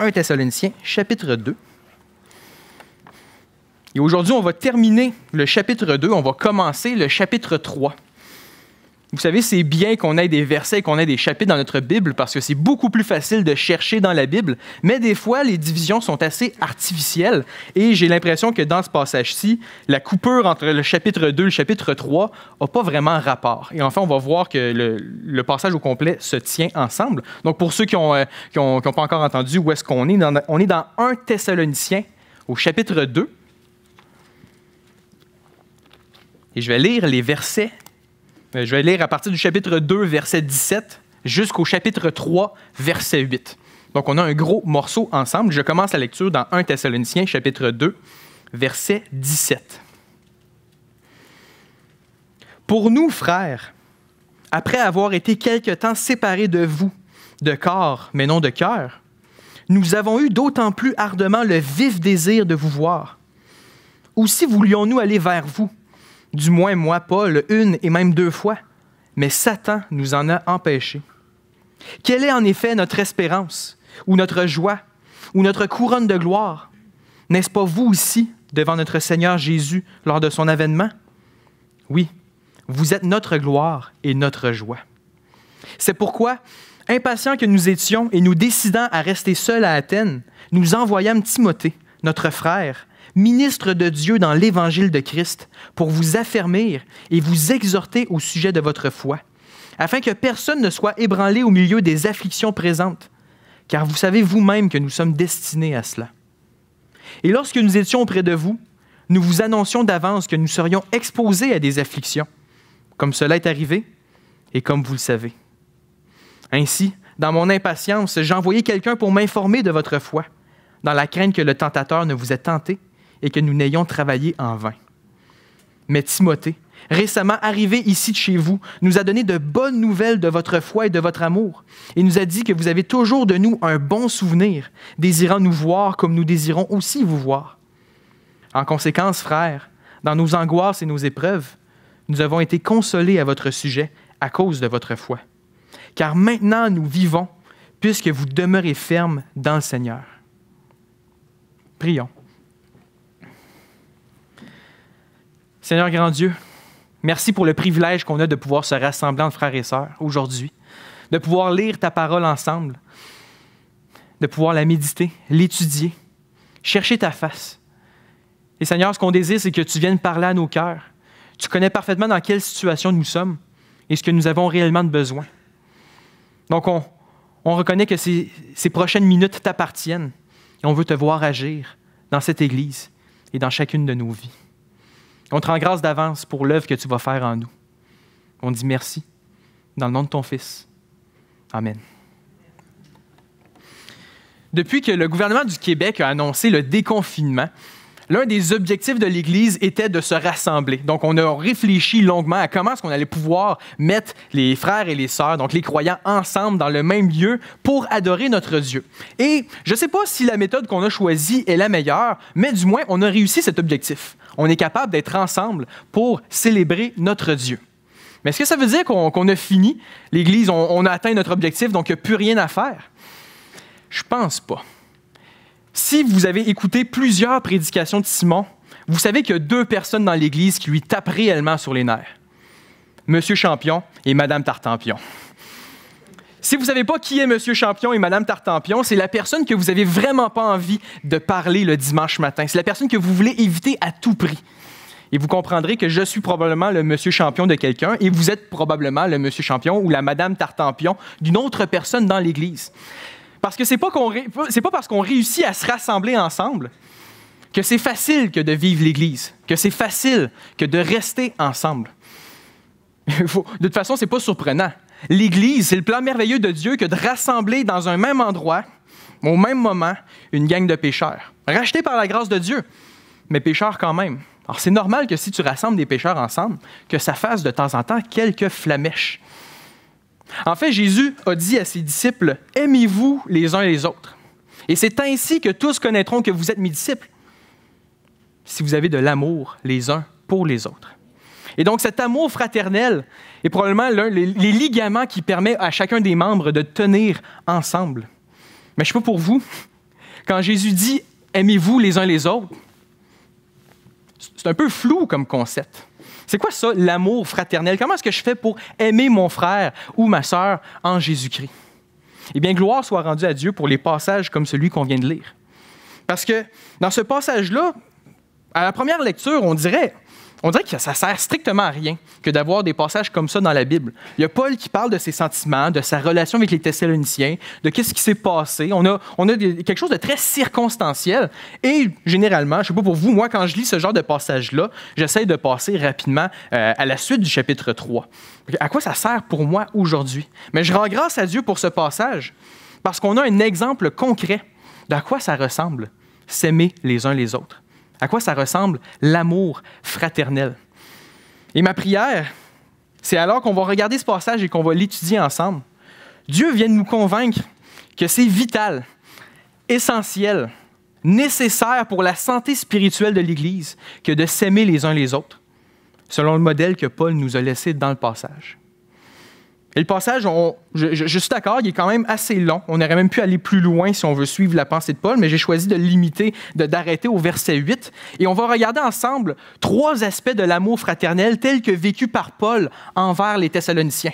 1 Thessaloniciens, chapitre 2. Et aujourd'hui, on va terminer le chapitre 2, on va commencer le chapitre 3. Vous savez, c'est bien qu'on ait des versets et qu'on ait des chapitres dans notre Bible parce que c'est beaucoup plus facile de chercher dans la Bible, mais des fois, les divisions sont assez artificielles et j'ai l'impression que dans ce passage-ci, la coupure entre le chapitre 2 et le chapitre 3 n'a pas vraiment rapport. Et enfin, on va voir que le passage au complet se tient ensemble. Donc, pour ceux qui n'ont pas encore entendu où est-ce qu'on est, on est dans 1 Thessaloniciens au chapitre 2. Et je vais lire les versets. Je vais lire à partir du chapitre 2, verset 17, jusqu'au chapitre 3, verset 8. Donc, on a un gros morceau ensemble. Je commence la lecture dans 1 Thessaloniciens, chapitre 2, verset 17. « Pour nous, frères, après avoir été quelque temps séparés de vous, de corps, mais non de cœur, nous avons eu d'autant plus ardemment le vif désir de vous voir. Aussi voulions-nous aller vers vous, du moins moi, Paul, 1 et même 2 fois, mais Satan nous en a empêchés. Quelle est en effet notre espérance, ou notre joie, ou notre couronne de gloire? N'est-ce pas vous aussi, devant notre Seigneur Jésus, lors de son avènement? Oui, vous êtes notre gloire et notre joie. C'est pourquoi, impatients que nous étions et nous décidant à rester seuls à Athènes, nous envoyâmes Timothée, notre frère, ministre de Dieu dans l'Évangile de Christ, pour vous affermir et vous exhorter au sujet de votre foi, afin que personne ne soit ébranlé au milieu des afflictions présentes, car vous savez vous-même que nous sommes destinés à cela. Et lorsque nous étions auprès de vous, nous vous annoncions d'avance que nous serions exposés à des afflictions, comme cela est arrivé et comme vous le savez. Ainsi, dans mon impatience, j'ai envoyé quelqu'un pour m'informer de votre foi, dans la crainte que le tentateur ne vous ait tenté et que nous n'ayons travaillé en vain. Mais Timothée, récemment arrivé ici de chez vous, nous a donné de bonnes nouvelles de votre foi et de votre amour, et nous a dit que vous avez toujours de nous un bon souvenir, désirant nous voir comme nous désirons aussi vous voir. En conséquence, frères, dans nos angoisses et nos épreuves, nous avons été consolés à votre sujet à cause de votre foi. Car maintenant nous vivons, puisque vous demeurez fermes dans le Seigneur. » Prions. Seigneur grand Dieu, merci pour le privilège qu'on a de pouvoir se rassembler entre frères et sœurs aujourd'hui, de pouvoir lire ta parole ensemble, de pouvoir la méditer, l'étudier, chercher ta face. Et Seigneur, ce qu'on désire, c'est que tu viennes parler à nos cœurs. Tu connais parfaitement dans quelle situation nous sommes et ce que nous avons réellement de besoin. Donc, on reconnaît que ces prochaines minutes t'appartiennent et on veut te voir agir dans cette Église et dans chacune de nos vies. On te rend grâce d'avance pour l'œuvre que tu vas faire en nous. On dit merci dans le nom de ton Fils. Amen. Depuis que le gouvernement du Québec a annoncé le déconfinement, l'un des objectifs de l'Église était de se rassembler. Donc, on a réfléchi longuement à comment est-ce qu'on allait pouvoir mettre les frères et les sœurs, donc les croyants, ensemble dans le même lieu pour adorer notre Dieu. Et je ne sais pas si la méthode qu'on a choisie est la meilleure, mais du moins, on a réussi cet objectif. On est capable d'être ensemble pour célébrer notre Dieu. Mais est-ce que ça veut dire qu'on a fini? L'Église, on a atteint notre objectif, donc il n'y a plus rien à faire? Je ne pense pas. Si vous avez écouté plusieurs prédications de Simon, vous savez qu'il y a 2 personnes dans l'Église qui lui tapent réellement sur les nerfs. Monsieur Champion et Madame Tartampion. Si vous ne savez pas qui est Monsieur Champion et Madame Tartampion, c'est la personne que vous n'avez vraiment pas envie de parler le dimanche matin. C'est la personne que vous voulez éviter à tout prix. Et vous comprendrez que je suis probablement le Monsieur Champion de quelqu'un et vous êtes probablement le Monsieur Champion ou la Madame Tartampion d'une autre personne dans l'Église. Parce que c'est pas parce qu'on réussit à se rassembler ensemble que c'est facile que de vivre l'Église, que c'est facile que de rester ensemble. De toute façon, c'est pas surprenant. L'Église, c'est le plan merveilleux de Dieu que de rassembler dans un même endroit, au même moment, une gang de pécheurs. Rachetés par la grâce de Dieu, mais pécheurs quand même. Alors, c'est normal que si tu rassembles des pécheurs ensemble, que ça fasse de temps en temps quelques flamèches. En fait, Jésus a dit à ses disciples, « Aimez-vous les uns les autres. Et c'est ainsi que tous connaîtront que vous êtes mes disciples, si vous avez de l'amour les uns pour les autres. » Et donc, cet amour fraternel est probablement les ligaments qui permettent à chacun des membres de tenir ensemble. Mais je ne sais pas pour vous, Quand Jésus dit « aimez-vous les uns les autres », c'est un peu flou comme concept. C'est quoi ça, l'amour fraternel? Comment est-ce que je fais pour aimer mon frère ou ma sœur en Jésus-Christ? Eh bien, gloire soit rendue à Dieu pour les passages comme celui qu'on vient de lire. Parce que dans ce passage-là, à la première lecture, on dirait que ça sert strictement à rien que d'avoir des passages comme ça dans la Bible. Il y a Paul qui parle de ses sentiments, de sa relation avec les Thessaloniciens, de qu'est-ce qui s'est passé. On a quelque chose de très circonstanciel. Et généralement, je ne sais pas pour vous, moi, quand je lis ce genre de passage-là, j'essaie de passer rapidement à la suite du chapitre 3. À quoi ça sert pour moi aujourd'hui? Mais je rends grâce à Dieu pour ce passage parce qu'on a un exemple concret d'à quoi ça ressemble, s'aimer les uns les autres. À quoi ça ressemble l'amour fraternel. Et ma prière, c'est alors qu'on va regarder ce passage et qu'on va l'étudier ensemble. Dieu vient de nous convaincre que c'est vital, essentiel, nécessaire pour la santé spirituelle de l'Église que de s'aimer les uns les autres, selon le modèle que Paul nous a laissé dans le passage. Et le passage, je suis d'accord, il est quand même assez long. On aurait même pu aller plus loin si on veut suivre la pensée de Paul, mais j'ai choisi de le limiter, d'arrêter au verset 8. Et on va regarder ensemble 3 aspects de l'amour fraternel tels que vécu par Paul envers les Thessaloniciens.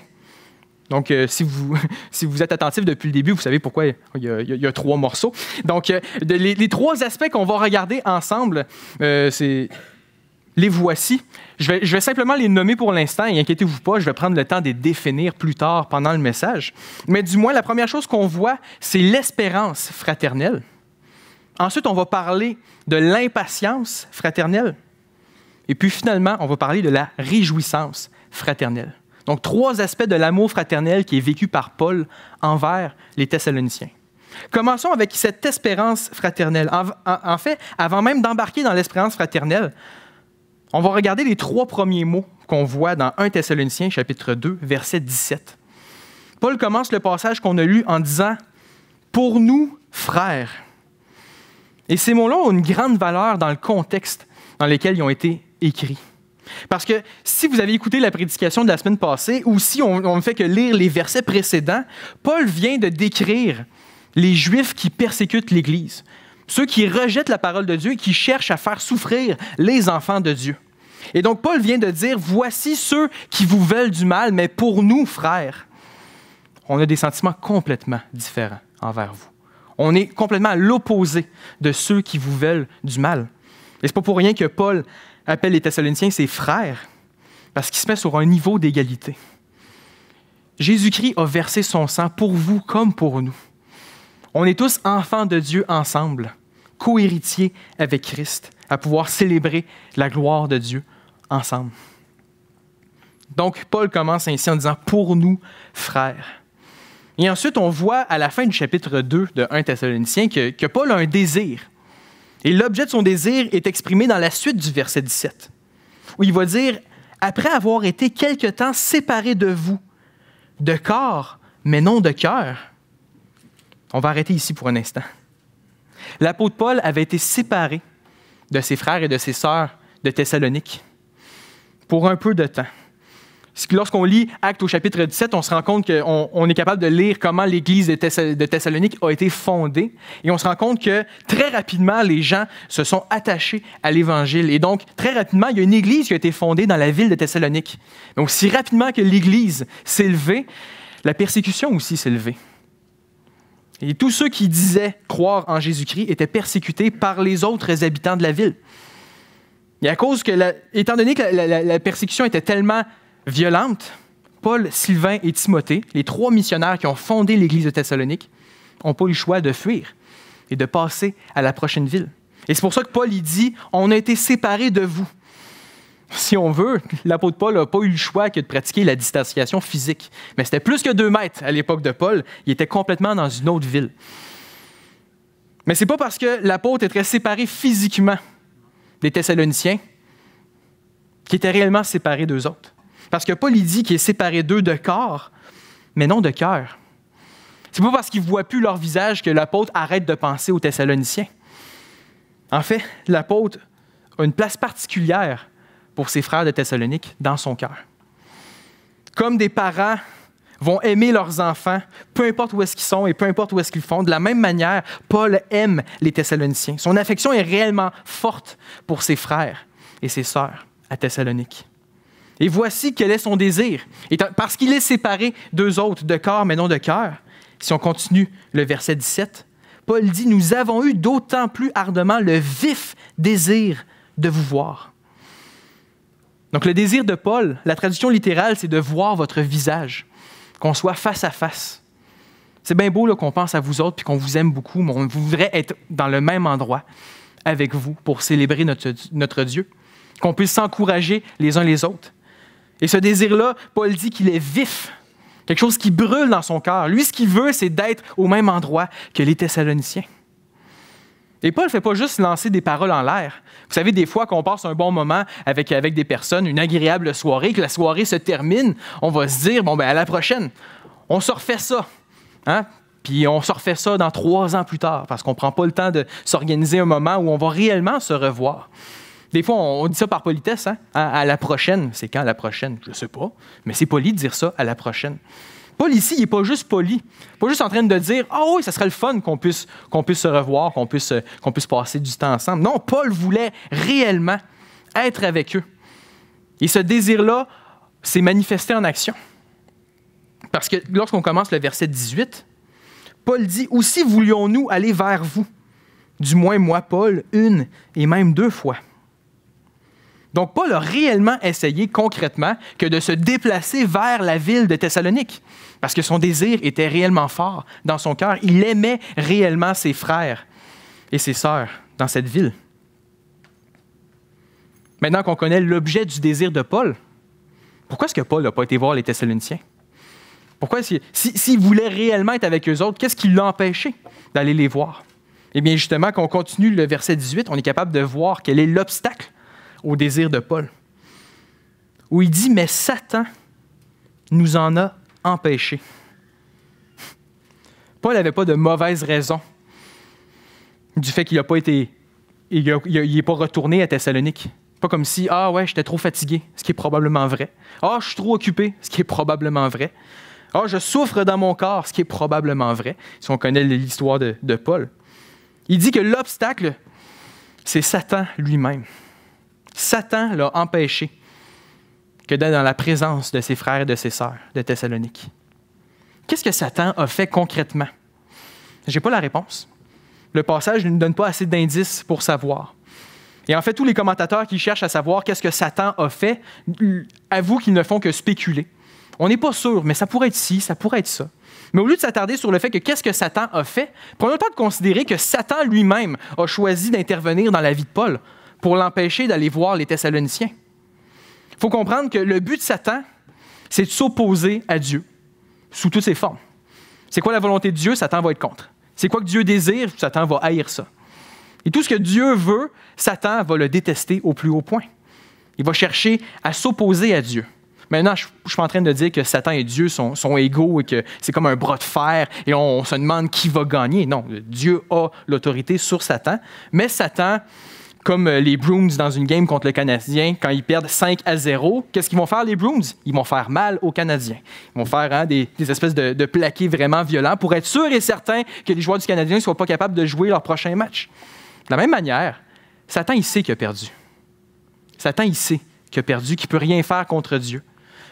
Donc, si vous êtes attentif depuis le début, vous savez pourquoi il y a 3 morceaux. Donc, les 3 aspects qu'on va regarder ensemble, c'est... Les voici. Je vais simplement les nommer pour l'instant et inquiétez-vous pas, je vais prendre le temps de les définir plus tard pendant le message. Mais du moins, la première chose qu'on voit, c'est l'espérance fraternelle. Ensuite, on va parler de l'impatience fraternelle. Et puis finalement, on va parler de la réjouissance fraternelle. Donc, 3 aspects de l'amour fraternel qui est vécu par Paul envers les Thessaloniciens. Commençons avec cette espérance fraternelle. En fait, avant même d'embarquer dans l'espérance fraternelle, on va regarder les 3 premiers mots qu'on voit dans 1 Thessaloniciens, chapitre 2, verset 17. Paul commence le passage qu'on a lu en disant « Pour nous, frères ». Et ces mots-là ont une grande valeur dans le contexte dans lequel ils ont été écrits. Parce que si vous avez écouté la prédication de la semaine passée, ou si on ne fait que lire les versets précédents, Paul vient de décrire les Juifs qui persécutent l'Église. Ceux qui rejettent la parole de Dieu et qui cherchent à faire souffrir les enfants de Dieu. Et donc, Paul vient de dire, voici ceux qui vous veulent du mal, mais pour nous, frères, on a des sentiments complètement différents envers vous. On est complètement à l'opposé de ceux qui vous veulent du mal. Et ce n'est pas pour rien que Paul appelle les Thessaloniciens ses frères, parce qu'il se met sur un niveau d'égalité. Jésus-Christ a versé son sang pour vous comme pour nous. On est tous enfants de Dieu ensemble, co-héritiers avec Christ, à pouvoir célébrer la gloire de Dieu ensemble. Donc, Paul commence ainsi en disant « pour nous, frères ». Et ensuite, on voit à la fin du chapitre 2 de 1 Thessaloniciens que Paul a un désir. Et l'objet de son désir est exprimé dans la suite du verset 17, où il va dire « Après avoir été quelque temps séparés de vous, de corps, mais non de cœur ». On va arrêter ici pour un instant. L'apôtre Paul avait été séparé de ses frères et de ses sœurs de Thessalonique pour un peu de temps. Lorsqu'on lit Actes au chapitre 17, on se rend compte qu'on est capable de lire comment l'Église de Thessalonique a été fondée et on se rend compte que très rapidement, les gens se sont attachés à l'Évangile. Et donc, très rapidement, il y a une Église qui a été fondée dans la ville de Thessalonique. Donc, si rapidement que l'Église s'est levée, la persécution aussi s'est levée. Et tous ceux qui disaient croire en Jésus-Christ étaient persécutés par les autres habitants de la ville. Et à cause que, étant donné que la persécution était tellement violente, Paul, Sylvain et Timothée, les 3 missionnaires qui ont fondé l'Église de Thessalonique, n'ont pas eu le choix de fuir et de passer à la prochaine ville. Et c'est pour ça que Paul il dit « On a été séparés de vous ». Si on veut, l'apôtre Paul n'a pas eu le choix que de pratiquer la distanciation physique. Mais c'était plus que 2 mètres à l'époque de Paul. Il était complètement dans une autre ville. Mais ce n'est pas parce que l'apôtre était séparé physiquement des Thessaloniciens qu'il était réellement séparé d'eux autres. Parce que Paul il dit qu'il est séparé d'eux de corps, mais non de cœur. Ce n'est pas parce qu'il ne voit plus leur visage que l'apôtre arrête de penser aux Thessaloniciens. En fait, l'apôtre a une place particulière pour ses frères de Thessalonique dans son cœur. Comme des parents vont aimer leurs enfants, peu importe où est-ce qu'ils sont et peu importe où est-ce qu'ils font. De la même manière, Paul aime les Thessaloniciens. Son affection est réellement forte pour ses frères et ses sœurs à Thessalonique. Et voici quel est son désir. Et parce qu'il est séparé d'eux autres, de corps mais non de cœur, si on continue le verset 17, Paul dit « Nous avons eu d'autant plus ardemment le vif désir de vous voir. » Donc le désir de Paul, la traduction littérale, c'est de voir votre visage, qu'on soit face à face. C'est bien beau là, qu'on pense à vous autres puis qu'on vous aime beaucoup, mais on voudrait être dans le même endroit avec vous pour célébrer notre Dieu, qu'on puisse s'encourager les uns les autres. Et ce désir-là, Paul dit qu'il est vif, quelque chose qui brûle dans son cœur. Lui, ce qu'il veut, c'est d'être au même endroit que les Thessaloniciens. Et Paul ne fait pas juste lancer des paroles en l'air. Vous savez, des fois, qu'on passe un bon moment avec des personnes, une agréable soirée, que la soirée se termine, on va se dire, à la prochaine, on se refait ça. Hein? Puis on se refait ça dans 3 ans plus tard, parce qu'on ne prend pas le temps de s'organiser un moment où on va réellement se revoir. Des fois, on dit ça par politesse, hein? À la prochaine. C'est quand la prochaine? Je ne sais pas. Mais c'est poli de dire ça, à la prochaine. Paul ici, il n'est pas juste poli. Pas juste en train de dire « Ah oui, ça serait le fun qu'on puisse se revoir, qu'on puisse passer du temps ensemble. » Non, Paul voulait réellement être avec eux. Et ce désir-là s'est manifesté en action. Parce que lorsqu'on commence le verset 18, Paul dit « Aussi voulions-nous aller vers vous, du moins moi, Paul, 1 et même 2 fois. » Donc, Paul a réellement essayé concrètement que de se déplacer vers la ville de Thessalonique, parce que son désir était réellement fort dans son cœur. Il aimait réellement ses frères et ses sœurs dans cette ville. Maintenant qu'on connaît l'objet du désir de Paul, pourquoi est-ce que Paul n'a pas été voir les Thessaloniciens? Pourquoi s'il voulait réellement être avec eux autres, qu'est-ce qui l'a empêché d'aller les voir? Eh bien, justement, quand on continue le verset 18, on est capable de voir quel est l'obstacle au désir de Paul, où il dit « Mais Satan nous en a empêchés. » Paul n'avait pas de mauvaise raison du fait qu'il n'a pas été, il n'est pas retourné à Thessalonique. Pas comme si « Ah ouais, j'étais trop fatigué », ce qui est probablement vrai. « Ah, je suis trop occupé », ce qui est probablement vrai. « Ah, je souffre dans mon corps », ce qui est probablement vrai, si on connaît l'histoire de Paul. Il dit que l'obstacle, c'est Satan lui-même. Satan l'a empêché que d'être dans la présence de ses frères et de ses sœurs de Thessalonique. Qu'est-ce que Satan a fait concrètement? Je n'ai pas la réponse. Le passage ne nous donne pas assez d'indices pour savoir. Et en fait, tous les commentateurs qui cherchent à savoir qu'est-ce que Satan a fait avouent qu'ils ne font que spéculer. On n'est pas sûr, mais ça pourrait être ci, ça pourrait être ça. Mais au lieu de s'attarder sur le fait que qu'est-ce que Satan a fait, prenons le temps de considérer que Satan lui-même a choisi d'intervenir dans la vie de Paul pour l'empêcher d'aller voir les Thessaloniciens. Il faut comprendre que le but de Satan, c'est de s'opposer à Dieu, sous toutes ses formes. C'est quoi la volonté de Dieu? Satan va être contre. C'est quoi que Dieu désire? Satan va haïr ça. Et tout ce que Dieu veut, Satan va le détester au plus haut point. Il va chercher à s'opposer à Dieu. Maintenant, je ne suis pas en train de dire que Satan et Dieu sont égaux et que c'est comme un bras de fer et on se demande qui va gagner. Non, Dieu a l'autorité sur Satan, mais Satan, comme les Bruins dans une game contre le Canadien, quand ils perdent 5-0, qu'est-ce qu'ils vont faire, les Bruins? Ils vont faire mal aux Canadiens. Ils vont faire des espèces de plaqués vraiment violents pour être sûr et certain que les joueurs du Canadien ne soient pas capables de jouer leur prochain match. De la même manière, Satan, il sait qu'il a perdu. Satan, il sait qu'il a perdu, qu'il ne peut rien faire contre Dieu.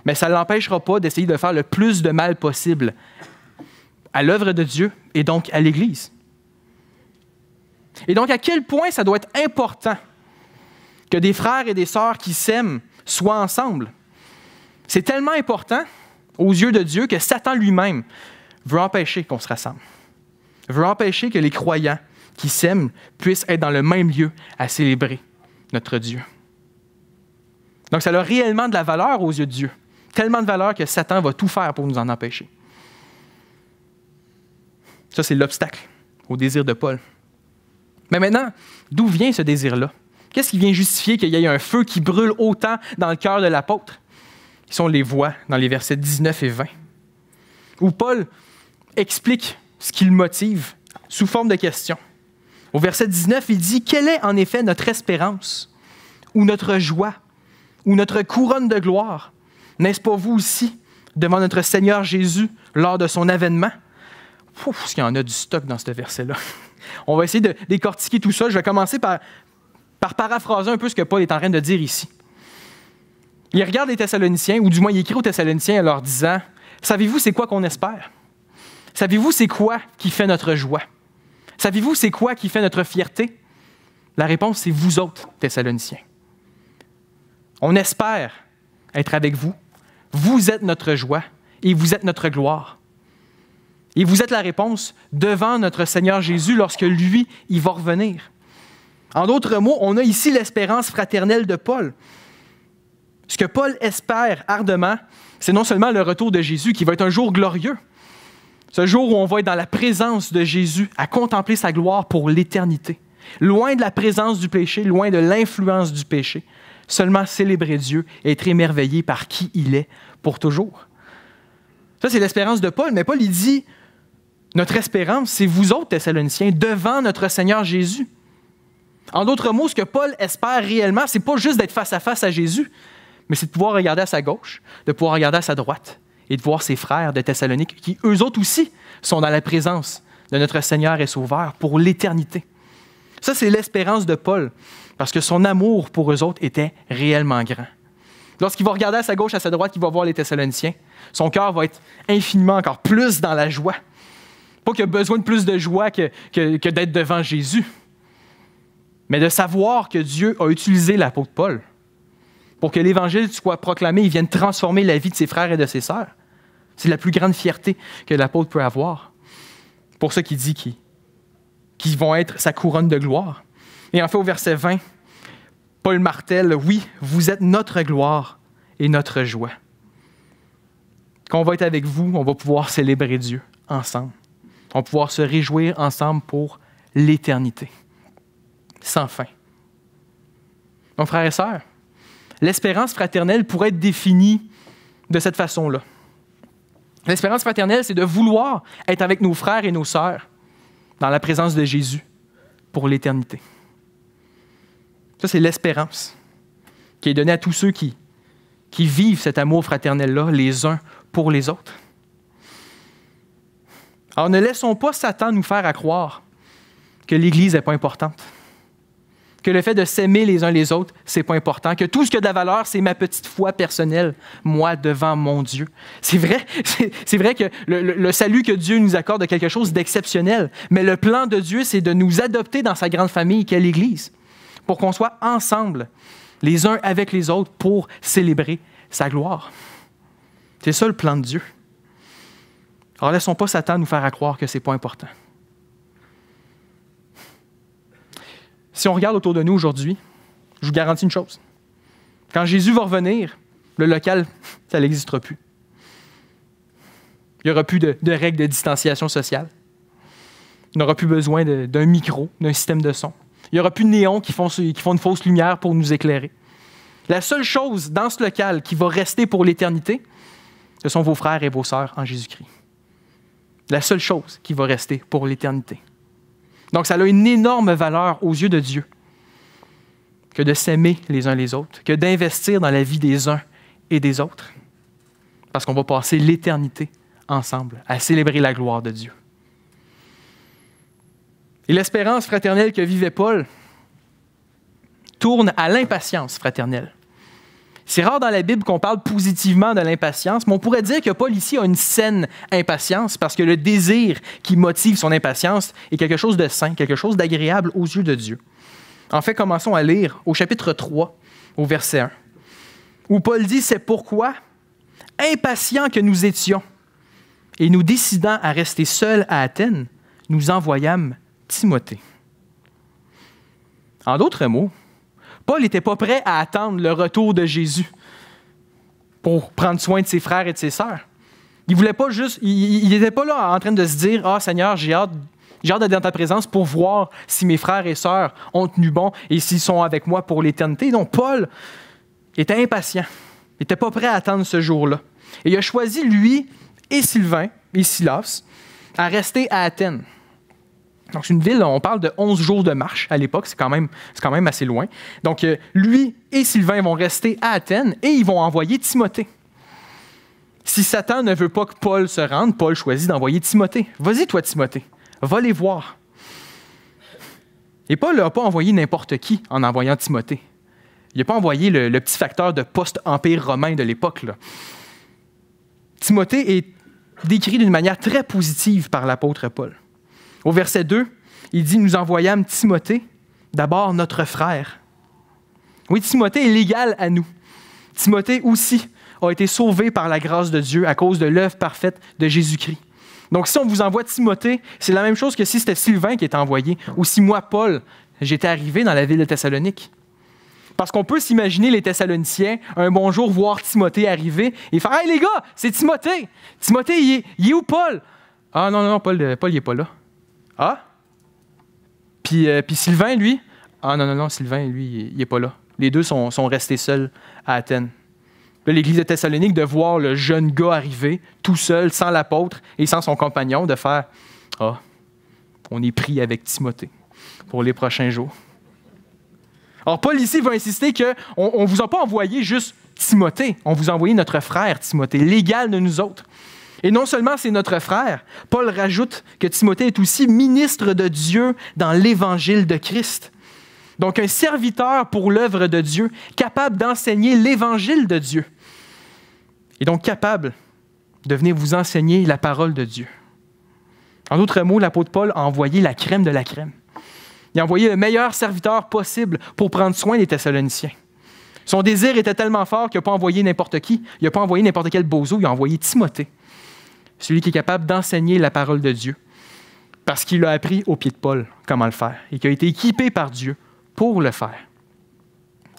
Mais ça ne l'empêchera pas d'essayer de faire le plus de mal possible à l'œuvre de Dieu et donc à l'Église. Et donc, à quel point ça doit être important que des frères et des sœurs qui s'aiment soient ensemble. C'est tellement important aux yeux de Dieu que Satan lui-même veut empêcher qu'on se rassemble. Veut empêcher que les croyants qui s'aiment puissent être dans le même lieu à célébrer notre Dieu. Donc, ça a réellement de la valeur aux yeux de Dieu. Tellement de valeur que Satan va tout faire pour nous en empêcher. Ça, c'est l'obstacle au désir de Paul. Mais maintenant, d'où vient ce désir-là? Qu'est-ce qui vient justifier qu'il y ait un feu qui brûle autant dans le cœur de l'apôtre? Ici, on les voit dans les versets 19 et 20, où Paul explique ce qui le motive sous forme de question. Au verset 19, il dit « Quelle est en effet notre espérance, ou notre joie, ou notre couronne de gloire? N'est-ce pas vous aussi, devant notre Seigneur Jésus lors de son avènement. Ouf, qu'il y en a du stock dans ce verset-là. On va essayer de décortiquer tout ça. Je vais commencer par paraphraser un peu ce que Paul est en train de dire ici. Il regarde les Thessaloniciens, ou du moins il écrit aux Thessaloniciens en leur disant « Savez-vous c'est quoi qu'on espère? Savez-vous c'est quoi qui fait notre joie? Savez-vous c'est quoi qui fait notre fierté? » La réponse, c'est vous autres, Thessaloniciens. On espère être avec vous. Vous êtes notre joie et vous êtes notre gloire. Et vous êtes la réponse devant notre Seigneur Jésus lorsque lui, il va revenir. En d'autres mots, on a ici l'espérance fraternelle de Paul. Ce que Paul espère ardemment, c'est non seulement le retour de Jésus qui va être un jour glorieux, ce jour où on va être dans la présence de Jésus, à contempler sa gloire pour l'éternité, loin de la présence du péché, loin de l'influence du péché, seulement célébrer Dieu et être émerveillé par qui il est pour toujours. Ça, c'est l'espérance de Paul, mais Paul, il dit, notre espérance, c'est vous autres, Thessaloniciens, devant notre Seigneur Jésus. En d'autres mots, ce que Paul espère réellement, c'est pas juste d'être face à Jésus, mais c'est de pouvoir regarder à sa gauche, de pouvoir regarder à sa droite et de voir ses frères de Thessalonique qui, eux autres aussi, sont dans la présence de notre Seigneur et Sauveur pour l'éternité. Ça, c'est l'espérance de Paul, parce que son amour pour eux autres était réellement grand. Lorsqu'il va regarder à sa gauche, à sa droite, il va voir les Thessaloniciens, son cœur va être infiniment encore plus dans la joie. Pas qu'il a besoin de plus de joie que d'être devant Jésus, mais de savoir que Dieu a utilisé l'apôtre Paul pour que l'Évangile soit proclamé et vienne transformer la vie de ses frères et de ses sœurs. C'est la plus grande fierté que l'apôtre peut avoir. Pour ça qu'il dit qu'ils vont être sa couronne de gloire. Et en fait, au verset 20, Paul martèle, « Oui, vous êtes notre gloire et notre joie. » Quand on va être avec vous, on va pouvoir célébrer Dieu ensemble. On va pouvoir se réjouir ensemble pour l'éternité, sans fin. Donc, frères et sœurs, l'espérance fraternelle pourrait être définie de cette façon-là. L'espérance fraternelle, c'est de vouloir être avec nos frères et nos sœurs dans la présence de Jésus pour l'éternité. Ça, c'est l'espérance qui est donnée à tous ceux qui vivent cet amour fraternel-là les uns pour les autres. Alors, ne laissons pas Satan nous faire croire que l'Église n'est pas importante, que le fait de s'aimer les uns les autres, c'est pas important, que tout ce qui a de la valeur, c'est ma petite foi personnelle, moi devant mon Dieu. C'est vrai que le salut que Dieu nous accorde est quelque chose d'exceptionnel, mais le plan de Dieu, c'est de nous adopter dans sa grande famille qu'est l'Église, pour qu'on soit ensemble, les uns avec les autres, pour célébrer sa gloire. C'est ça le plan de Dieu. Alors, laissons pas Satan nous faire croire que c'est pas important. Si on regarde autour de nous aujourd'hui, je vous garantis une chose. Quand Jésus va revenir, le local, ça n'existera plus. Il n'y aura plus de règles de distanciation sociale. Il n'aura plus besoin d'un micro, d'un système de son. Il n'y aura plus de néons qui font une fausse lumière pour nous éclairer. La seule chose dans ce local qui va rester pour l'éternité, ce sont vos frères et vos sœurs en Jésus-Christ. La seule chose qui va rester pour l'éternité. Donc, ça a une énorme valeur aux yeux de Dieu que de s'aimer les uns les autres, que d'investir dans la vie des uns et des autres, parce qu'on va passer l'éternité ensemble à célébrer la gloire de Dieu. Et l'espérance fraternelle que vivait Paul tourne à l'impatience fraternelle. C'est rare dans la Bible qu'on parle positivement de l'impatience, mais on pourrait dire que Paul ici a une saine impatience parce que le désir qui motive son impatience est quelque chose de sain, quelque chose d'agréable aux yeux de Dieu. En fait, commençons à lire au chapitre 3, au verset 1, où Paul dit « C'est pourquoi, impatients que nous étions, et nous décidant à rester seuls à Athènes, nous envoyâmes Timothée. » En d'autres mots, Paul n'était pas prêt à attendre le retour de Jésus pour prendre soin de ses frères et de ses sœurs. Il n'était pas là en train de se dire « Ah, Seigneur, j'ai hâte d'être dans ta présence pour voir si mes frères et sœurs ont tenu bon et s'ils sont avec moi pour l'éternité. » Donc, Paul était impatient. Il n'était pas prêt à attendre ce jour-là. Et il a choisi, lui et Sylvain et Silas, à rester à Athènes. Donc, c'est une ville, on parle de 11 jours de marche à l'époque, c'est quand même assez loin. Donc, lui et Sylvain vont rester à Athènes et ils vont envoyer Timothée. Si Satan ne veut pas que Paul se rende, Paul choisit d'envoyer Timothée. Vas-y, toi, Timothée, va les voir. Et Paul n'a pas envoyé n'importe qui en envoyant Timothée. Il n'a pas envoyé le petit facteur de post-empire romain de l'époque, là. Timothée est décrit d'une manière très positive par l'apôtre Paul. Au verset 2, il dit « Nous envoyâmes Timothée, d'abord notre frère. » Oui, Timothée est l'égal à nous. Timothée aussi a été sauvé par la grâce de Dieu à cause de l'œuvre parfaite de Jésus-Christ. Donc, si on vous envoie Timothée, c'est la même chose que si c'était Sylvain qui était envoyé ou si moi, Paul, j'étais arrivé dans la ville de Thessalonique. Parce qu'on peut s'imaginer les Thessaloniciens, un bon jour, voir Timothée arriver et faire « Hey les gars, c'est Timothée! Timothée, il est où Paul? » « Ah non, Paul, il n'est pas là. »« Ah? Puis Sylvain, lui? »« Ah non, Sylvain, lui, il n'est pas là. » Les deux sont restés seuls à Athènes. Là, l'Église de Thessalonique, de voir le jeune gars arriver, tout seul, sans l'apôtre et sans son compagnon, de faire « Ah, on est pris avec Timothée pour les prochains jours. » Alors, Paul ici va insister qu'on ne vous a pas envoyé juste Timothée, on vous a envoyé notre frère Timothée, l'égal de nous autres. Et non seulement c'est notre frère, Paul rajoute que Timothée est aussi ministre de Dieu dans l'Évangile de Christ. Donc, un serviteur pour l'œuvre de Dieu, capable d'enseigner l'Évangile de Dieu. Et donc capable de venir vous enseigner la parole de Dieu. En d'autres mots, l'apôtre Paul a envoyé la crème de la crème. Il a envoyé le meilleur serviteur possible pour prendre soin des Thessaloniciens. Son désir était tellement fort qu'il n'a pas envoyé n'importe qui. Il n'a pas envoyé n'importe quel bozo, il a envoyé Timothée, celui qui est capable d'enseigner la parole de Dieu, parce qu'il a appris au pied de Paul comment le faire et qui a été équipé par Dieu pour le faire.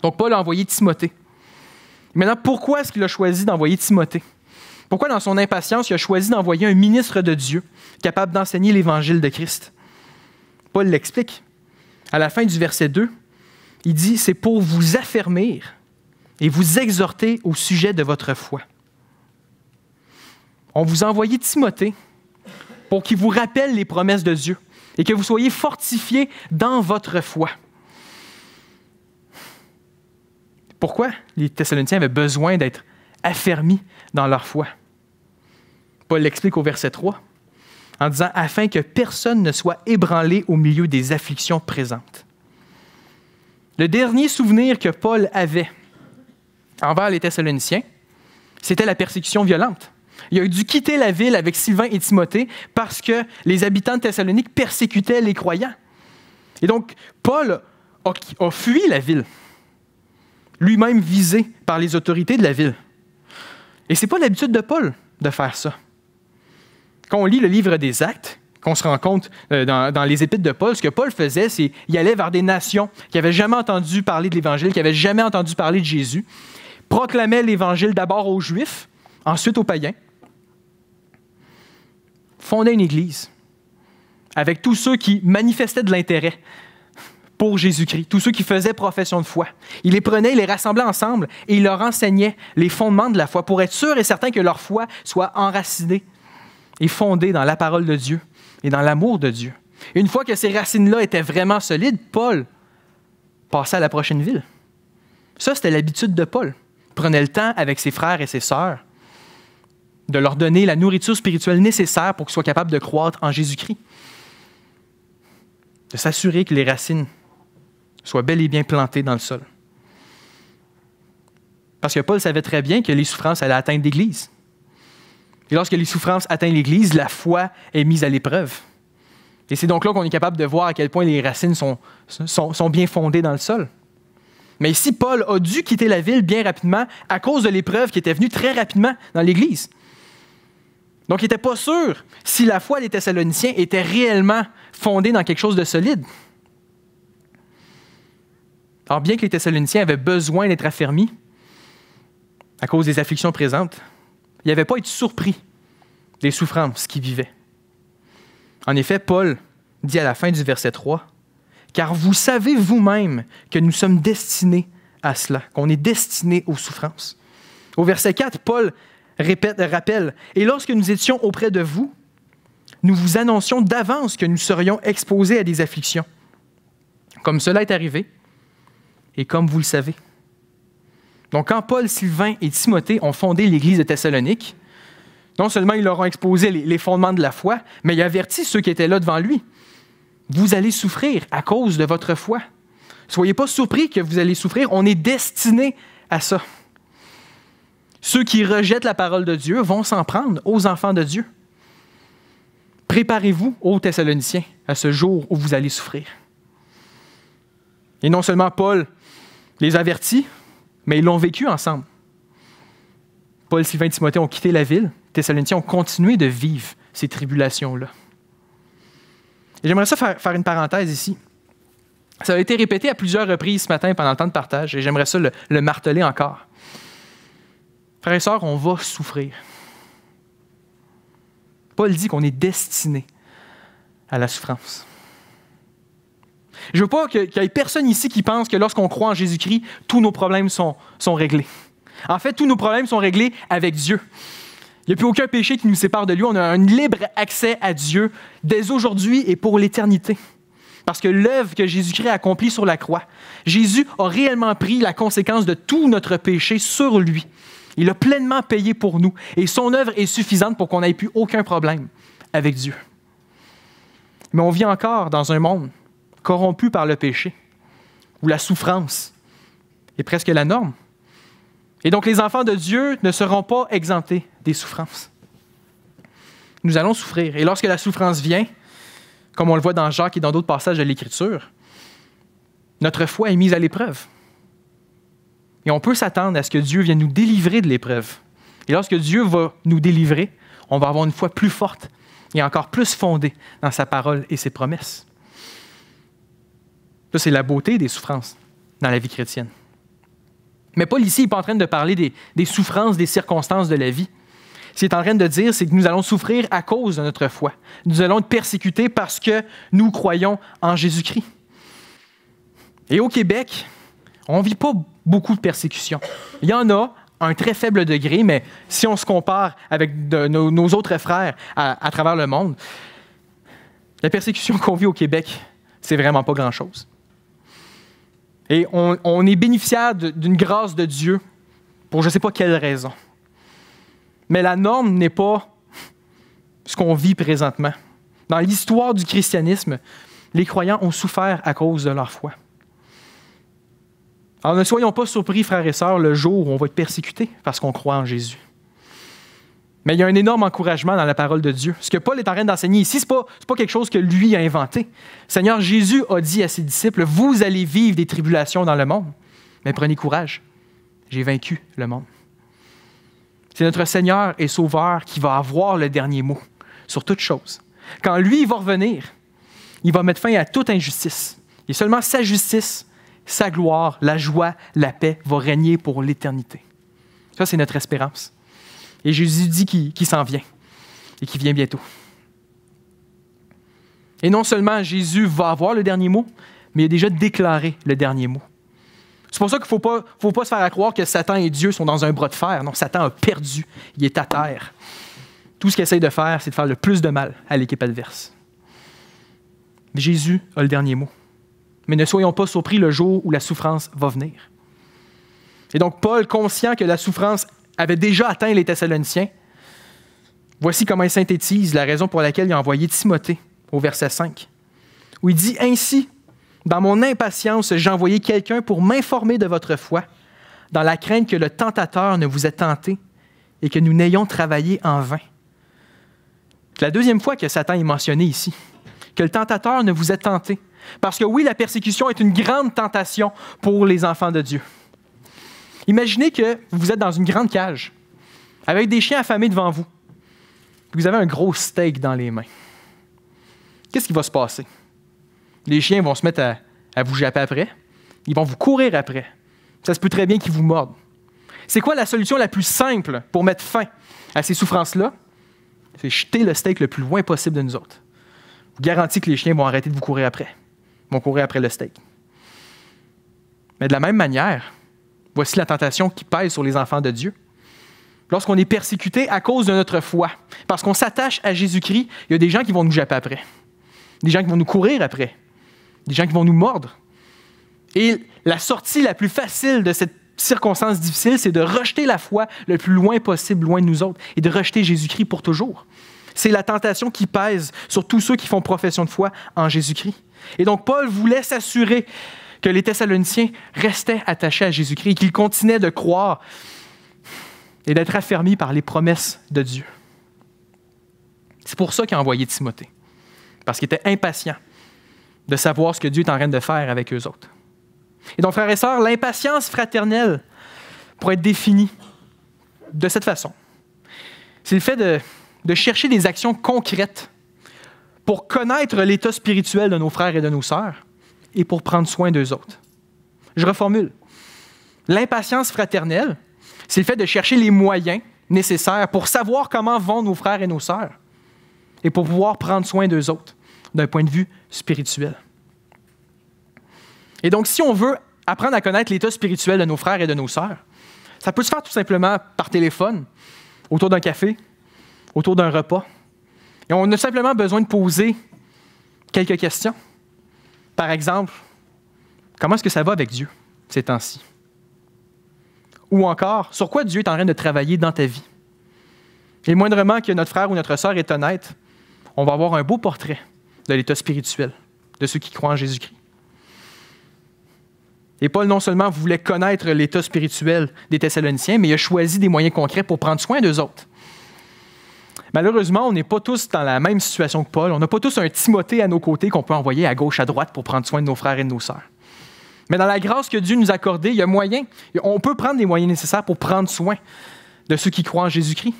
Donc Paul a envoyé Timothée. Maintenant, pourquoi est-ce qu'il a choisi d'envoyer Timothée? Pourquoi, dans son impatience, il a choisi d'envoyer un ministre de Dieu capable d'enseigner l'Évangile de Christ? Paul l'explique. À la fin du verset 2, il dit « C'est pour vous affermir et vous exhorter au sujet de votre foi. » On vous a envoyé Timothée pour qu'il vous rappelle les promesses de Dieu et que vous soyez fortifiés dans votre foi. Pourquoi les Thessaloniciens avaient besoin d'être affermis dans leur foi? Paul l'explique au verset 3 en disant « Afin que personne ne soit ébranlé au milieu des afflictions présentes. » Le dernier souvenir que Paul avait envers les Thessaloniciens, c'était la persécution violente. Il a dû quitter la ville avec Sylvain et Timothée parce que les habitants de Thessalonique persécutaient les croyants. Et donc, Paul a fui la ville, lui-même visé par les autorités de la ville. Et ce n'est pas l'habitude de Paul de faire ça. Quand on lit le livre des Actes, qu'on se rend compte dans les épîtres de Paul, ce que Paul faisait, c'est qu'il allait vers des nations qui n'avaient jamais entendu parler de l'Évangile, qui n'avaient jamais entendu parler de Jésus, proclamait l'Évangile d'abord aux Juifs, ensuite aux païens, fondait une église avec tous ceux qui manifestaient de l'intérêt pour Jésus-Christ, tous ceux qui faisaient profession de foi. Il les prenait, il les rassemblait ensemble et il leur enseignait les fondements de la foi pour être sûr et certain que leur foi soit enracinée et fondée dans la parole de Dieu et dans l'amour de Dieu. Et une fois que ces racines-là étaient vraiment solides, Paul passait à la prochaine ville. Ça, c'était l'habitude de Paul. Il prenait le temps avec ses frères et ses sœurs de leur donner la nourriture spirituelle nécessaire pour qu'ils soient capables de croître en Jésus-Christ. De s'assurer que les racines soient bel et bien plantées dans le sol. Parce que Paul savait très bien que les souffrances allaient atteindre l'Église. Et lorsque les souffrances atteignent l'Église, la foi est mise à l'épreuve. Et c'est donc là qu'on est capable de voir à quel point les racines sont bien fondées dans le sol. Mais ici, Paul a dû quitter la ville bien rapidement à cause de l'épreuve qui était venue très rapidement dans l'Église. Donc, il n'était pas sûr si la foi des Thessaloniciens était réellement fondée dans quelque chose de solide. Alors, bien que les Thessaloniciens avaient besoin d'être affermis à cause des afflictions présentes, ils n'avaient pas été surpris des souffrances qu'ils vivaient. En effet, Paul dit à la fin du verset 3, « Car vous savez vous-même que nous sommes destinés à cela, qu'on est destinés aux souffrances. » Au verset 4, Paul rappelle, « Et lorsque nous étions auprès de vous, nous vous annoncions d'avance que nous serions exposés à des afflictions. Comme cela est arrivé, et comme vous le savez. » Donc, quand Paul, Sylvain et Timothée ont fondé l'Église de Thessalonique, Non seulement il leur a exposé les fondements de la foi, mais il avertit ceux qui étaient là devant lui. Vous allez souffrir à cause de votre foi. Soyez pas surpris que vous allez souffrir. On est destiné à ça. Ceux qui rejettent la parole de Dieu vont s'en prendre aux enfants de Dieu. Préparez-vous, ô Thessaloniciens, à ce jour où vous allez souffrir. Et non seulement Paul les avertit, mais ils l'ont vécu ensemble. Paul, Sylvain et Timothée ont quitté la ville. Les Thessaloniciens ont continué de vivre ces tribulations-là. Et j'aimerais ça faire une parenthèse ici. Ça a été répété à plusieurs reprises ce matin pendant le temps de partage et j'aimerais ça le marteler encore. Frères et sœurs, on va souffrir. Paul dit qu'on est destiné à la souffrance. Je ne veux pas qu'il y ait personne ici qui pense que lorsqu'on croit en Jésus-Christ, tous nos problèmes sont réglés. En fait, tous nos problèmes sont réglés avec Dieu. Il n'y a plus aucun péché qui nous sépare de lui. On a un libre accès à Dieu dès aujourd'hui et pour l'éternité. Parce que l'œuvre que Jésus-Christ a accomplie sur la croix, Jésus a réellement pris la conséquence de tout notre péché sur lui. Il a pleinement payé pour nous. Et son œuvre est suffisante pour qu'on n'ait plus aucun problème avec Dieu. Mais on vit encore dans un monde corrompu par le péché, où la souffrance est presque la norme. Et donc, les enfants de Dieu ne seront pas exemptés des souffrances. Nous allons souffrir. Et lorsque la souffrance vient, comme on le voit dans Jacques et dans d'autres passages de l'Écriture, notre foi est mise à l'épreuve. Et on peut s'attendre à ce que Dieu vienne nous délivrer de l'épreuve. Et lorsque Dieu va nous délivrer, on va avoir une foi plus forte et encore plus fondée dans sa parole et ses promesses. Ça, c'est la beauté des souffrances dans la vie chrétienne. Mais Paul ici n'est pas en train de parler des souffrances, des circonstances de la vie. Ce qu'il est en train de dire, c'est que nous allons souffrir à cause de notre foi. Nous allons être persécutés parce que nous croyons en Jésus-Christ. Et au Québec, on ne vit pas beaucoup de persécutions. Il y en a à un très faible degré, mais si on se compare avec nos autres frères à travers le monde, la persécution qu'on vit au Québec, c'est vraiment pas grand-chose. Et on est bénéficiaire d'une grâce de Dieu pour je ne sais pas quelle raison. Mais la norme n'est pas ce qu'on vit présentement. Dans l'histoire du christianisme, les croyants ont souffert à cause de leur foi. Alors ne soyons pas surpris, frères et sœurs, le jour où on va être persécutés parce qu'on croit en Jésus. Mais il y a un énorme encouragement dans la parole de Dieu. Ce que Paul est en train d'enseigner ici, ce n'est pas quelque chose que lui a inventé. Le Seigneur Jésus a dit à ses disciples, « Vous allez vivre des tribulations dans le monde, mais prenez courage, j'ai vaincu le monde. » C'est notre Seigneur et Sauveur qui va avoir le dernier mot sur toute chose. Quand lui va revenir, il va mettre fin à toute injustice. Et seulement sa justice, sa gloire, la joie, la paix va régner pour l'éternité. Ça, c'est notre espérance. Et Jésus dit qu'il s'en vient et qu'il vient bientôt. Et non seulement Jésus va avoir le dernier mot, mais il a déjà déclaré le dernier mot. C'est pour ça qu'il ne faut pas se faire croire que Satan et Dieu sont dans un bras de fer. Non, Satan a perdu. Il est à terre. Tout ce qu'il essaie de faire, c'est de faire le plus de mal à l'équipe adverse. Jésus a le dernier mot. Mais ne soyons pas surpris le jour où la souffrance va venir. Et donc, Paul, conscient que la souffrance avait déjà atteint les Thessaloniciens, voici comment il synthétise la raison pour laquelle il a envoyé Timothée au verset 5, où il dit « Ainsi, dans mon impatience, j'ai envoyé quelqu'un pour m'informer de votre foi, dans la crainte que le tentateur ne vous ait tenté et que nous n'ayons travaillé en vain. » C'est la deuxième fois que Satan est mentionné ici, que le tentateur ne vous ait tenté. Parce que oui, la persécution est une grande tentation pour les enfants de Dieu. Imaginez que vous êtes dans une grande cage, avec des chiens affamés devant vous. Vous avez un gros steak dans les mains. Qu'est-ce qui va se passer? Les chiens vont se mettre à vous japper après. Ils vont vous courir après. Ça se peut très bien qu'ils vous mordent. C'est quoi la solution la plus simple pour mettre fin à ces souffrances-là? C'est jeter le steak le plus loin possible de nous autres. Je vous garantis que les chiens vont arrêter de vous courir après. Ils vont courir après le steak. Mais de la même manière, voici la tentation qui pèse sur les enfants de Dieu. Lorsqu'on est persécuté à cause de notre foi, parce qu'on s'attache à Jésus-Christ, il y a des gens qui vont nous japper après. Des gens qui vont nous courir après. Des gens qui vont nous mordre. Et la sortie la plus facile de cette circonstances difficiles, c'est de rejeter la foi le plus loin possible, loin de nous autres, et de rejeter Jésus-Christ pour toujours. C'est la tentation qui pèse sur tous ceux qui font profession de foi en Jésus-Christ. Et donc, Paul voulait s'assurer que les Thessaloniciens restaient attachés à Jésus-Christ et qu'ils continuaient de croire et d'être affermis par les promesses de Dieu. C'est pour ça qu'il a envoyé Timothée, parce qu'il était impatient de savoir ce que Dieu est en train de faire avec eux autres. Et donc, frères et sœurs, l'impatience fraternelle pourrait être définie de cette façon. C'est le fait de chercher des actions concrètes pour connaître l'état spirituel de nos frères et de nos sœurs et pour prendre soin d'eux autres. Je reformule. L'impatience fraternelle, c'est le fait de chercher les moyens nécessaires pour savoir comment vont nos frères et nos sœurs et pour pouvoir prendre soin d'eux autres d'un point de vue spirituel. Et donc, si on veut apprendre à connaître l'état spirituel de nos frères et de nos sœurs, ça peut se faire tout simplement par téléphone, autour d'un café, autour d'un repas. Et on a simplement besoin de poser quelques questions. Par exemple, comment est-ce que ça va avec Dieu ces temps-ci? Ou encore, sur quoi Dieu est en train de travailler dans ta vie? Et moindrement que notre frère ou notre sœur est honnête, on va avoir un beau portrait de l'état spirituel de ceux qui croient en Jésus-Christ. Et Paul, non seulement voulait connaître l'état spirituel des Thessaloniciens, mais il a choisi des moyens concrets pour prendre soin d'eux autres. Malheureusement, on n'est pas tous dans la même situation que Paul. On n'a pas tous un Timothée à nos côtés qu'on peut envoyer à gauche, à droite pour prendre soin de nos frères et de nos sœurs. Mais dans la grâce que Dieu nous a accordée, il y a moyen, on peut prendre les moyens nécessaires pour prendre soin de ceux qui croient en Jésus-Christ.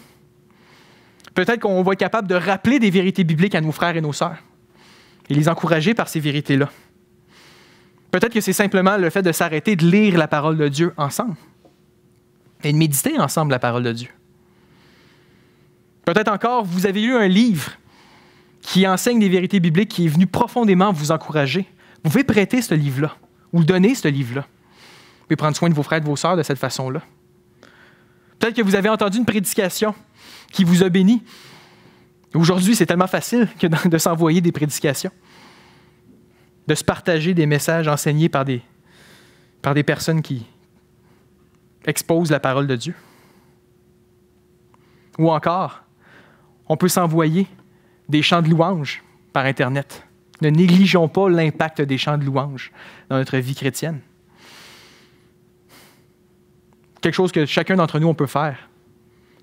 Peut-être qu'on va être capable de rappeler des vérités bibliques à nos frères et nos sœurs et les encourager par ces vérités-là. Peut-être que c'est simplement le fait de s'arrêter de lire la parole de Dieu ensemble et de méditer ensemble la parole de Dieu. Peut-être encore, vous avez lu un livre qui enseigne des vérités bibliques qui est venu profondément vous encourager. Vous pouvez prêter ce livre-là ou donner ce livre-là. Vous pouvez prendre soin de vos frères et de vos sœurs de cette façon-là. Peut-être que vous avez entendu une prédication qui vous a béni. Aujourd'hui, c'est tellement facile que de s'envoyer des prédications, de se partager des messages enseignés par des personnes qui exposent la parole de Dieu. Ou encore, on peut s'envoyer des chants de louanges par Internet. Ne négligeons pas l'impact des chants de louanges dans notre vie chrétienne. Quelque chose que chacun d'entre nous, on peut faire,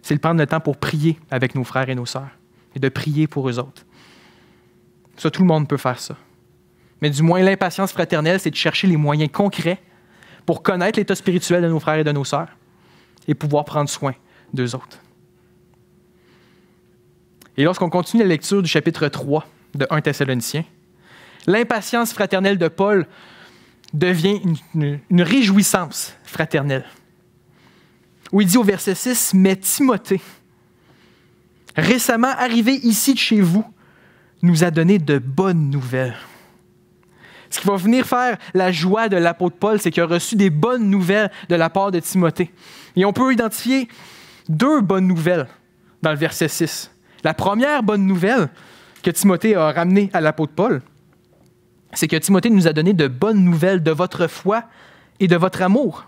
c'est de prendre le temps pour prier avec nos frères et nos sœurs et de prier pour eux autres. Ça, tout le monde peut faire ça. Mais du moins, l'impatience fraternelle, c'est de chercher les moyens concrets pour connaître l'état spirituel de nos frères et de nos sœurs et pouvoir prendre soin d'eux autres. Et lorsqu'on continue la lecture du chapitre 3 de 1 Thessaloniciens, l'impatience fraternelle de Paul devient une réjouissance fraternelle. Où il dit au verset 6, « Mais Timothée, récemment arrivé ici de chez vous, nous a donné de bonnes nouvelles. » Ce qui va venir faire la joie de l'apôtre Paul, c'est qu'il a reçu des bonnes nouvelles de la part de Timothée. Et on peut identifier deux bonnes nouvelles dans le verset 6. La première bonne nouvelle que Timothée a ramenée à l'apôtre Paul, c'est que Timothée nous a donné de bonnes nouvelles de votre foi et de votre amour.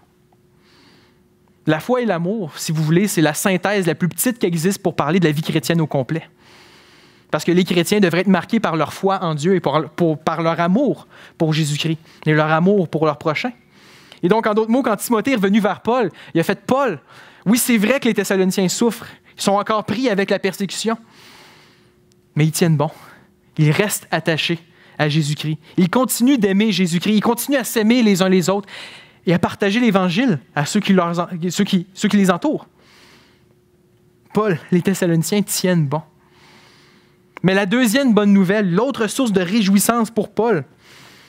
La foi et l'amour, si vous voulez, c'est la synthèse la plus petite qui existe pour parler de la vie chrétienne au complet. Parce que les chrétiens devraient être marqués par leur foi en Dieu et par leur amour pour Jésus-Christ et leur amour pour leur prochain. Et donc, en d'autres mots, quand Timothée est revenu vers Paul, il a fait « Paul, oui, c'est vrai que les Thessaloniciens souffrent, ils sont encore pris avec la persécution, mais ils tiennent bon. Ils restent attachés à Jésus-Christ. Ils continuent d'aimer Jésus-Christ. Ils continuent à s'aimer les uns les autres et à partager l'Évangile à ceux qui les entourent. Paul, les Thessaloniciens tiennent bon. Mais la deuxième bonne nouvelle, l'autre source de réjouissance pour Paul,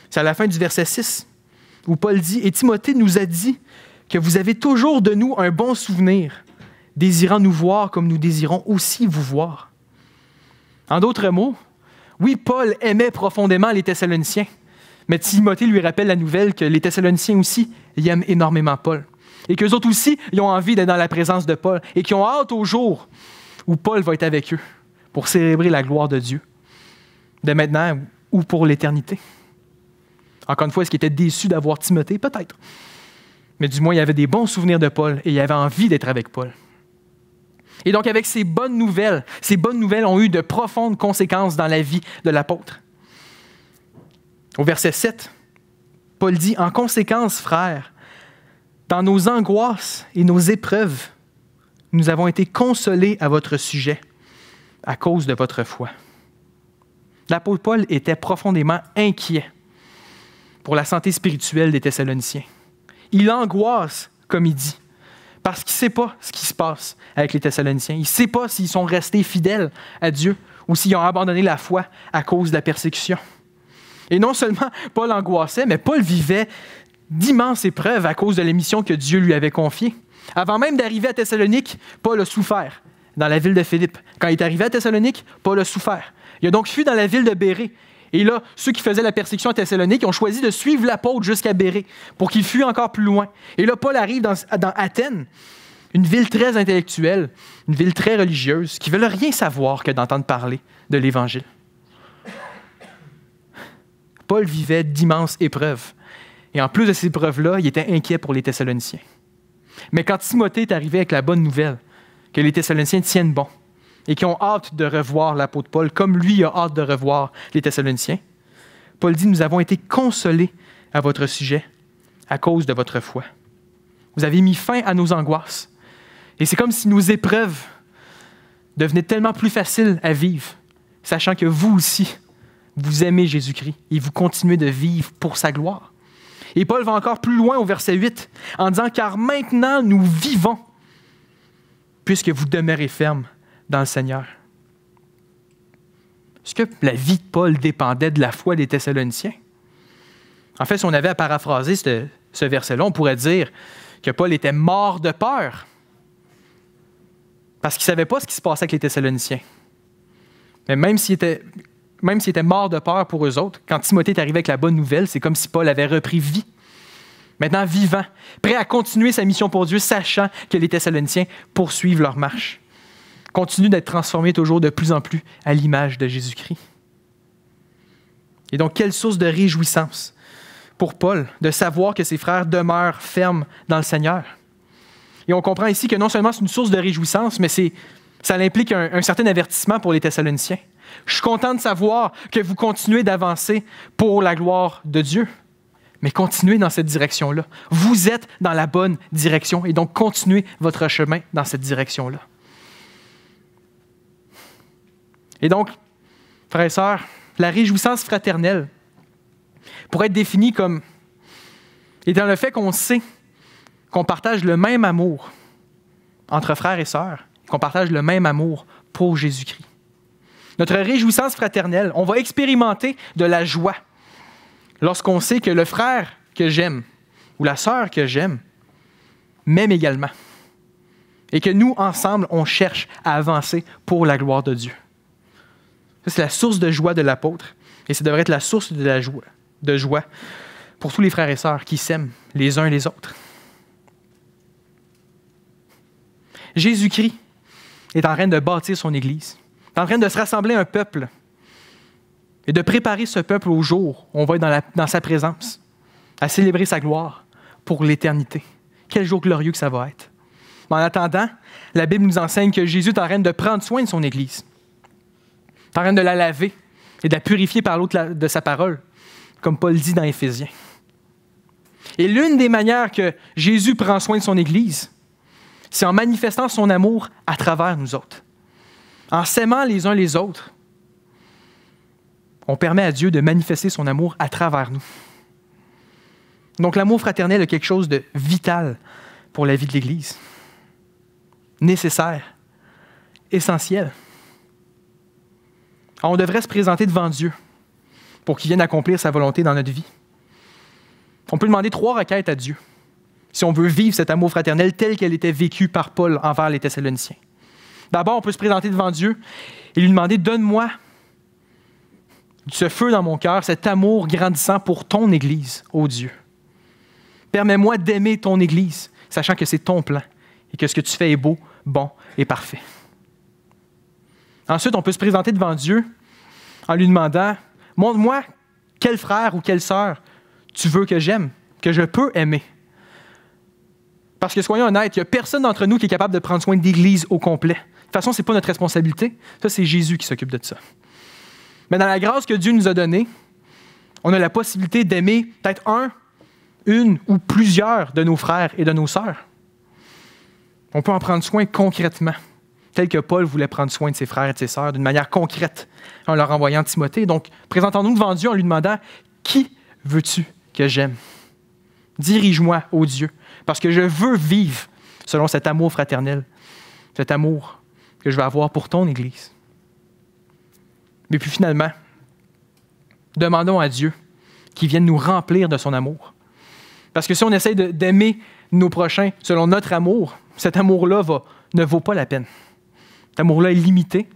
c'est à la fin du verset 6, où Paul dit « Et Timothée nous a dit que vous avez toujours de nous un bon souvenir, désirant nous voir comme nous désirons aussi vous voir. » En d'autres mots, oui, Paul aimait profondément les Thessaloniciens, mais Timothée lui rappelle la nouvelle que les Thessaloniciens aussi, ils aiment énormément Paul. Et qu'eux autres aussi, ils ont envie d'être dans la présence de Paul et qu'ils ont hâte au jour où Paul va être avec eux pour célébrer la gloire de Dieu, de maintenant ou pour l'éternité. Encore une fois, est-ce qu'ils étaient déçus d'avoir Timothée? Peut-être. Mais du moins, il avait des bons souvenirs de Paul et il avait envie d'être avec Paul. Et donc, avec ces bonnes nouvelles ont eu de profondes conséquences dans la vie de l'apôtre. Au verset 7, Paul dit, « En conséquence, frères, dans nos angoisses et nos épreuves, nous avons été consolés à votre sujet à cause de votre foi. » L'apôtre Paul était profondément inquiet pour la santé spirituelle des Thessaloniciens. Il angoisse, comme il dit, parce qu'il ne sait pas ce qui se passe avec les Thessaloniciens. Il ne sait pas s'ils sont restés fidèles à Dieu ou s'ils ont abandonné la foi à cause de la persécution. Et non seulement Paul angoissait, mais Paul vivait d'immenses épreuves à cause de la mission que Dieu lui avait confiée. Avant même d'arriver à Thessalonique, Paul a souffert dans la ville de Philippe. Quand il est arrivé à Thessalonique, Paul a souffert. Il a donc fui dans la ville de Bérée. Et là, ceux qui faisaient la persécution à Thessalonique ont choisi de suivre l'apôtre jusqu'à Bérée pour qu'il fuit encore plus loin. Et là, Paul arrive dans Athènes, une ville très intellectuelle, une ville très religieuse, qui ne veut rien savoir que d'entendre parler de l'Évangile. Paul vivait d'immenses épreuves. Et en plus de ces épreuves-là, il était inquiet pour les Thessaloniciens. Mais quand Timothée est arrivé avec la bonne nouvelle, que les Thessaloniciens tiennent bon, et qui ont hâte de revoir l'apôtre Paul, comme lui a hâte de revoir les Thessaloniciens, Paul dit, « Nous avons été consolés à votre sujet à cause de votre foi. Vous avez mis fin à nos angoisses. » Et c'est comme si nos épreuves devenaient tellement plus faciles à vivre, sachant que vous aussi, vous aimez Jésus-Christ et vous continuez de vivre pour sa gloire. Et Paul va encore plus loin au verset 8 en disant « Car maintenant nous vivons, puisque vous demeurez fermes dans le Seigneur. » Est-ce que la vie de Paul dépendait de la foi des Thessaloniciens? En fait, si on avait à paraphraser ce verset-là, on pourrait dire que Paul était mort de peur parce qu'il ne savait pas ce qui se passait avec les Thessaloniciens. Mais même s'il était mort de peur pour eux autres, quand Timothée est arrivé avec la bonne nouvelle, c'est comme si Paul avait repris vie. Maintenant vivant, prêt à continuer sa mission pour Dieu, sachant que les Thessaloniciens poursuivent leur marche. Continue d'être transformé toujours de plus en plus à l'image de Jésus-Christ. Et donc, quelle source de réjouissance pour Paul de savoir que ses frères demeurent fermes dans le Seigneur. Et on comprend ici que non seulement c'est une source de réjouissance, mais ça implique un certain avertissement pour les Thessaloniciens. Je suis content de savoir que vous continuez d'avancer pour la gloire de Dieu, mais continuez dans cette direction-là. Vous êtes dans la bonne direction et donc continuez votre chemin dans cette direction-là. Et donc, frères et sœurs, la réjouissance fraternelle pourrait être définie comme étant le fait qu'on sait qu'on partage le même amour entre frères et sœurs, qu'on partage le même amour pour Jésus-Christ. Notre réjouissance fraternelle, on va expérimenter de la joie lorsqu'on sait que le frère que j'aime ou la sœur que j'aime m'aime également et que nous, ensemble, on cherche à avancer pour la gloire de Dieu. Ça, c'est la source de joie de l'apôtre et ça devrait être la source de joie pour tous les frères et sœurs qui s'aiment les uns les autres. Jésus-Christ est en train de bâtir son Église. Il est en train de se rassembler un peuple et de préparer ce peuple au jour où on va être dans sa présence, à célébrer sa gloire pour l'éternité. Quel jour glorieux que ça va être. Mais en attendant, la Bible nous enseigne que Jésus est en train de prendre soin de son Église. Il est en train de la laver et de la purifier par l'eau de sa parole, comme Paul dit dans Éphésiens. Et l'une des manières que Jésus prend soin de son Église, c'est en manifestant son amour à travers nous autres. En s'aimant les uns les autres, on permet à Dieu de manifester son amour à travers nous. Donc l'amour fraternel est quelque chose de vital pour la vie de l'Église. Nécessaire, essentiel. Alors, on devrait se présenter devant Dieu pour qu'il vienne accomplir sa volonté dans notre vie. On peut demander 3 requêtes à Dieu si on veut vivre cet amour fraternel tel qu'elle était vécue par Paul envers les Thessaloniciens. D'abord, on peut se présenter devant Dieu et lui demander « Donne-moi ce feu dans mon cœur, cet amour grandissant pour ton Église, ô Dieu. Permets-moi d'aimer ton Église, sachant que c'est ton plan et que ce que tu fais est beau, bon et parfait. » Ensuite, on peut se présenter devant Dieu en lui demandant « Montre-moi quel frère ou quelle sœur tu veux que j'aime, que je peux aimer Parce que soyons honnêtes, il n'y a personne d'entre nous qui est capable de prendre soin de l'Église au complet. De toute façon, ce n'est pas notre responsabilité. Ça, c'est Jésus qui s'occupe de ça. Mais dans la grâce que Dieu nous a donnée, on a la possibilité d'aimer peut-être une ou plusieurs de nos frères et de nos sœurs. On peut en prendre soin concrètement, tel que Paul voulait prendre soin de ses frères et de ses sœurs d'une manière concrète en leur envoyant Timothée. Donc, présentons-nous devant Dieu en lui demandant « Qui veux-tu que j'aime? Dirige-moi, ô Dieu, parce que je veux vivre selon cet amour fraternel, cet amour que je vais avoir pour ton Église. » Mais puis finalement, demandons à Dieu qu'il vienne nous remplir de son amour. Parce que si on essaie d'aimer nos prochains selon notre amour, cet amour-là ne vaut pas la peine. Cet amour-là est limité.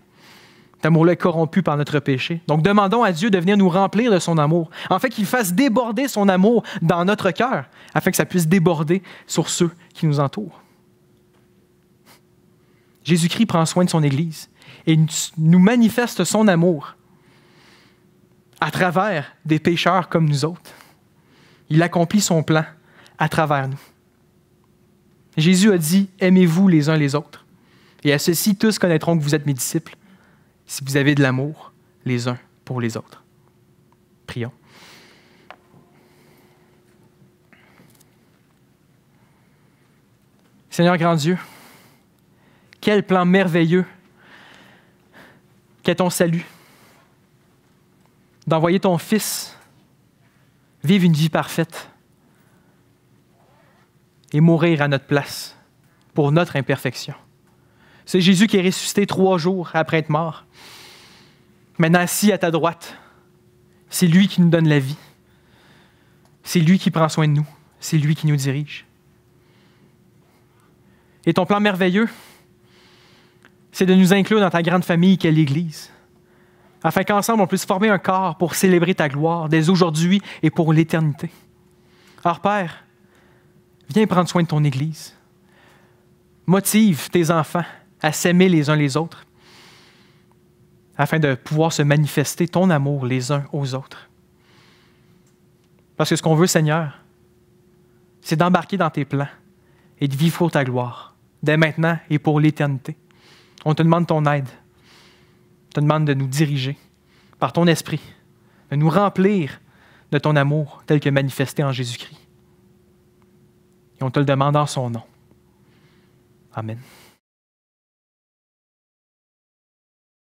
Cet amour-là est corrompu par notre péché. Donc, demandons à Dieu de venir nous remplir de son amour. En fait, qu'il fasse déborder son amour dans notre cœur, afin que ça puisse déborder sur ceux qui nous entourent. Jésus-Christ prend soin de son Église et nous manifeste son amour à travers des pécheurs comme nous autres. Il accomplit son plan à travers nous. Jésus a dit « Aimez-vous les uns les autres. Et à ceci, tous connaîtront que vous êtes mes disciples, si vous avez de l'amour les uns pour les autres. » Prions. Seigneur grand Dieu, quel plan merveilleux qu'est ton salut, d'envoyer ton Fils vivre une vie parfaite et mourir à notre place pour notre imperfection. C'est Jésus qui est ressuscité 3 jours après être mort. Maintenant assis à ta droite, c'est lui qui nous donne la vie. C'est lui qui prend soin de nous. C'est lui qui nous dirige. Et ton plan merveilleux, c'est de nous inclure dans ta grande famille qu'est l'Église, afin qu'ensemble on puisse former un corps pour célébrer ta gloire dès aujourd'hui et pour l'éternité. Alors Père, viens prendre soin de ton Église. Motive tes enfants à s'aimer les uns les autres, afin de pouvoir se manifester ton amour les uns aux autres. Parce que ce qu'on veut, Seigneur, c'est d'embarquer dans tes plans et de vivre pour ta gloire, dès maintenant et pour l'éternité. On te demande ton aide. On te demande de nous diriger par ton esprit, de nous remplir de ton amour tel que manifesté en Jésus-Christ. Et on te le demande en son nom. Amen.